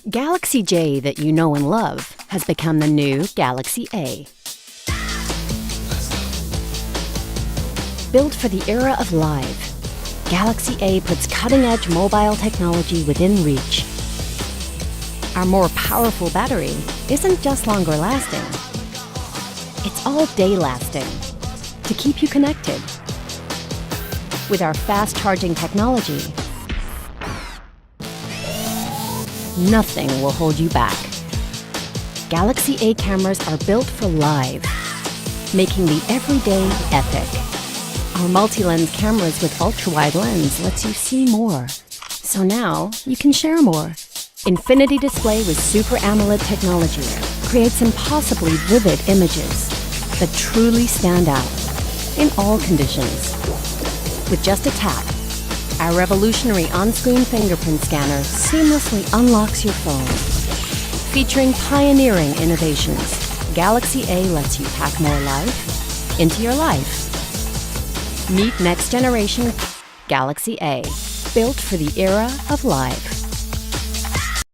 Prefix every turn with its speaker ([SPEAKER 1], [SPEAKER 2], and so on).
[SPEAKER 1] Galaxy J that you know and love has become the new Galaxy A. Built for the era of live, Galaxy A puts cutting-edge mobile technology within reach. Our more powerful battery isn't just longer lasting, it's all day lasting to keep you connected. With our fast charging technology, nothing will hold you back. Galaxy A cameras are built for live, making the everyday epic. Our multi-lens cameras with ultra-wide lens lets you see more. So now you can share more. Infinity display with Super AMOLED technology creates impossibly vivid images that truly stand out in all conditions. With just a tap, our revolutionary on-screen fingerprint scanner seamlessly unlocks your phone. Featuring pioneering innovations, Galaxy A lets you pack more life into your life. Meet next generation Galaxy A, built for the era of live.